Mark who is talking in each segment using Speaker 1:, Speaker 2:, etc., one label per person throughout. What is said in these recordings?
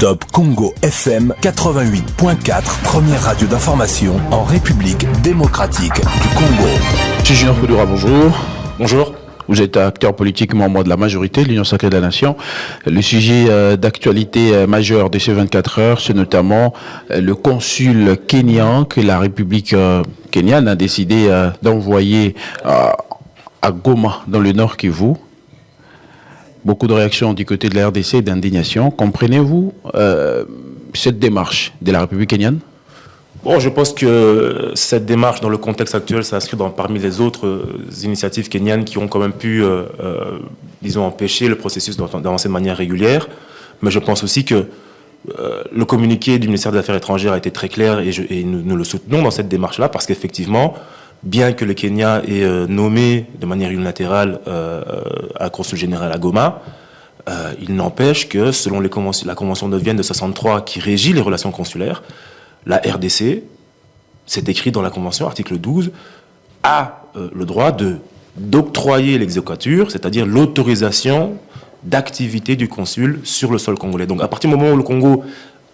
Speaker 1: Top Congo FM 88.4, première radio d'information en République démocratique du Congo.
Speaker 2: M. Junior Koudoura, bonjour.
Speaker 3: Bonjour.
Speaker 2: Vous êtes acteur politique, membre de la majorité, l'Union sacrée de la Nation. Le sujet d'actualité majeur de ces 24 heures, c'est notamment le consul kenyan que la République kenyane a décidé d'envoyer à Goma, dans le Nord Kivu. Beaucoup de réactions du côté de la RDC et d'indignation. Comprenez-vous cette démarche de la République kenyane ?
Speaker 3: Bon, je pense que cette démarche, dans le contexte actuel, s'inscrit parmi les autres initiatives kenyanes qui ont quand même pu, disons, empêcher le processus d'avancer de manière régulière. Mais je pense aussi que le communiqué du ministère des Affaires étrangères a été très clair et nous le soutenons dans cette démarche-là parce qu'effectivement, bien que le Kenya ait nommé de manière unilatérale un consul général à Goma, il n'empêche que selon la Convention de Vienne de 1963 qui régit les relations consulaires, la RDC, c'est écrit dans la Convention, article 12, a le droit d'octroyer l'exéquatur, c'est-à-dire l'autorisation d'activité du consul sur le sol congolais. Donc à partir du moment où le Congo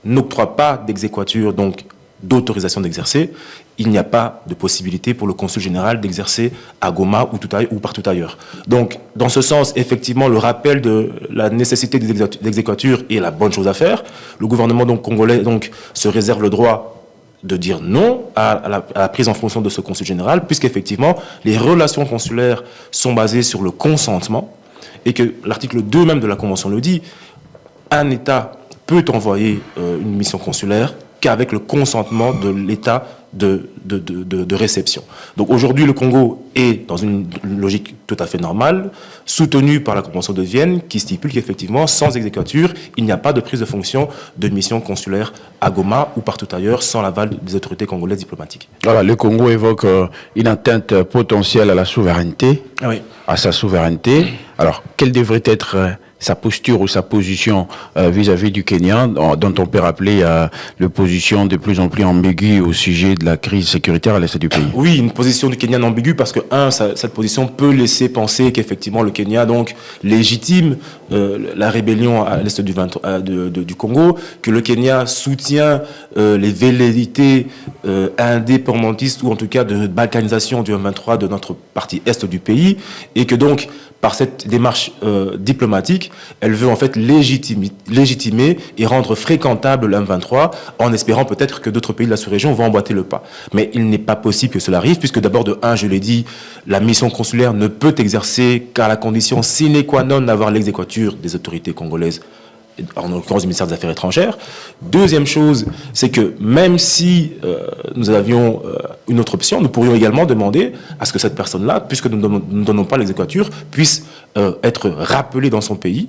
Speaker 3: n'octroie pas d'exéquatur, donc d'autorisation d'exercer, il n'y a pas de possibilité pour le consul général d'exercer à Goma ou partout ailleurs. Donc, dans ce sens, effectivement, le rappel de la nécessité d'exéquatur est la bonne chose à faire. Le gouvernement congolais se réserve le droit de dire non à la prise en fonction de ce consul général, puisqu'effectivement, les relations consulaires sont basées sur le consentement, et que l'article 2 même de la Convention le dit, un État peut envoyer une mission consulaire qu'avec le consentement de l'État de réception. Donc aujourd'hui, le Congo est dans une logique tout à fait normale, soutenue par la Convention de Vienne, qui stipule qu'effectivement, sans exéquatur, il n'y a pas de prise de fonction de mission consulaire à Goma ou partout ailleurs, sans l'aval des autorités congolaises diplomatiques.
Speaker 2: Voilà, le Congo évoque une atteinte potentielle à la souveraineté, à sa souveraineté. Alors, quelle devrait être sa posture ou sa position vis-à-vis du Kenya, dont on peut rappeler la position de plus en plus ambiguë au sujet de la crise sécuritaire à l'est du pays? Oui,
Speaker 3: une position du Kenya ambiguë parce que, cette position peut laisser penser qu'effectivement le Kenya légitime la rébellion à l'est du Congo, que le Kenya soutient les velléités indépendantistes ou en tout cas de balkanisation du M23 de notre partie est du pays, et que donc, par cette démarche diplomatique, elle veut en fait légitimer et rendre fréquentable le M23 en espérant peut-être que d'autres pays de la sous-région vont emboîter le pas. Mais il n'est pas possible que cela arrive puisque d'abord je l'ai dit, la mission consulaire ne peut exercer qu'à la condition sine qua non d'avoir l'exéquatur des autorités congolaises, en l'occurrence du ministère des Affaires étrangères. Deuxième chose, c'est que même si nous avions une autre option, nous pourrions également demander à ce que cette personne-là, puisque nous ne donnons pas l'exéquatur, puisse être rappelée dans son pays.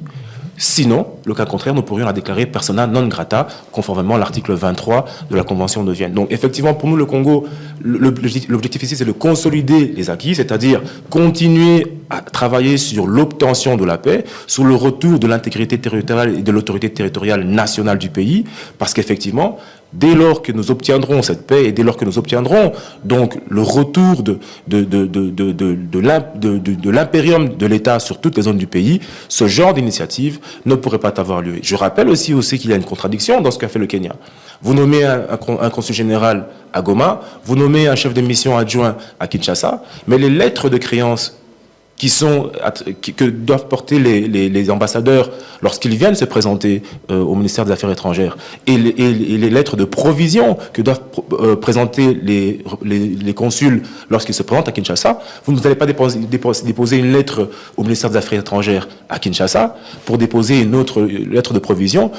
Speaker 3: Sinon, le cas contraire, nous pourrions la déclarer persona non grata, conformément à l'article 23 de la Convention de Vienne. Donc effectivement, pour nous, le Congo, l'objectif ici, c'est de consolider les acquis, c'est-à-dire continuer à travailler sur l'obtention de la paix, sur le retour de l'intégrité territoriale et de l'autorité territoriale nationale du pays, parce qu'effectivement, dès lors que nous obtiendrons cette paix et dès lors que nous obtiendrons donc le retour de l'impérium de l'État sur toutes les zones du pays, ce genre d'initiative ne pourrait pas avoir lieu. Je rappelle aussi qu'il y a une contradiction dans ce qu'a fait le Kenya. Vous nommez un consul général à Goma, vous nommez un chef de mission adjoint à Kinshasa, mais les lettres de créance que doivent porter les ambassadeurs lorsqu'ils viennent se présenter au ministère des Affaires étrangères et les lettres de provision que doivent présenter les consuls lorsqu'ils se présentent à Kinshasa. Vous n'allez pas déposer une lettre au ministère des Affaires étrangères à Kinshasa pour déposer une autre lettre de provision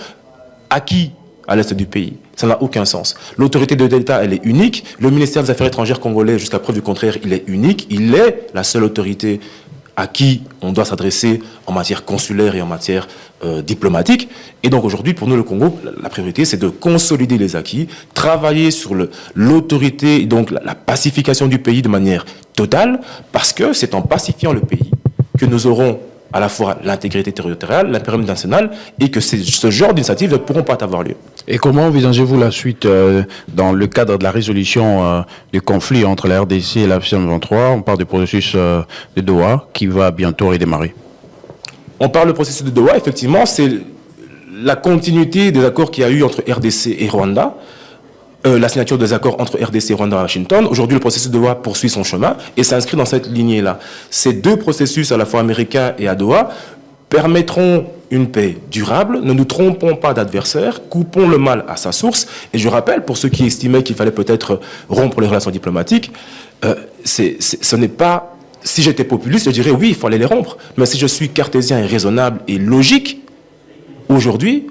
Speaker 3: à qui ? À l'est du pays. Ça n'a aucun sens. L'autorité de l'État, elle est unique. Le ministère des Affaires étrangères congolais, jusqu'à preuve du contraire, il est unique. Il est la seule autorité à qui on doit s'adresser en matière consulaire et en matière diplomatique. Et donc aujourd'hui, pour nous, le Congo, la priorité, c'est de consolider les acquis, travailler sur l'autorité, donc la pacification du pays de manière totale, parce que c'est en pacifiant le pays que nous aurons à la fois l'intégrité territoriale, l'impérium national, et que ce genre d'initiatives ne pourront pas avoir lieu.
Speaker 2: Et comment envisagez-vous la suite dans le cadre de la résolution du conflit entre la RDC et la M23? On parle du processus de Doha qui va bientôt redémarrer.
Speaker 3: On parle du processus de Doha, effectivement, c'est la continuité des accords qu'il y a eu entre RDC et Rwanda, la signature des accords entre RDC et Rwanda à Washington. Aujourd'hui, le processus de Doha poursuit son chemin et s'inscrit dans cette lignée-là. Ces deux processus, à la fois américain et à Doha, permettront une paix durable. Ne nous trompons pas d'adversaire, coupons le mal à sa source. Et je rappelle, pour ceux qui estimaient qu'il fallait peut-être rompre les relations diplomatiques, ce n'est pas... Si j'étais populiste, je dirais oui, il fallait les rompre. Mais si je suis cartésien et raisonnable et logique, aujourd'hui,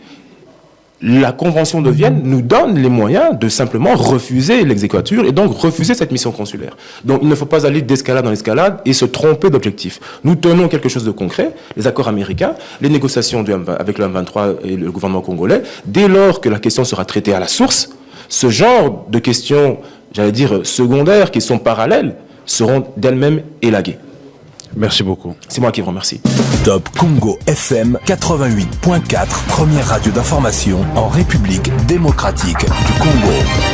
Speaker 3: la Convention de Vienne nous donne les moyens de simplement refuser l'exéquatur et donc refuser cette mission consulaire. Donc il ne faut pas aller d'escalade en escalade et se tromper d'objectif. Nous tenons quelque chose de concret, les accords américains, les négociations avec le M23 et le gouvernement congolais. Dès lors que la question sera traitée à la source, ce genre de questions, j'allais dire secondaires, qui sont parallèles, seront d'elles-mêmes élaguées.
Speaker 2: Merci beaucoup.
Speaker 3: C'est moi qui vous remercie.
Speaker 1: Top Congo FM 88.4, première radio d'information en République démocratique du Congo.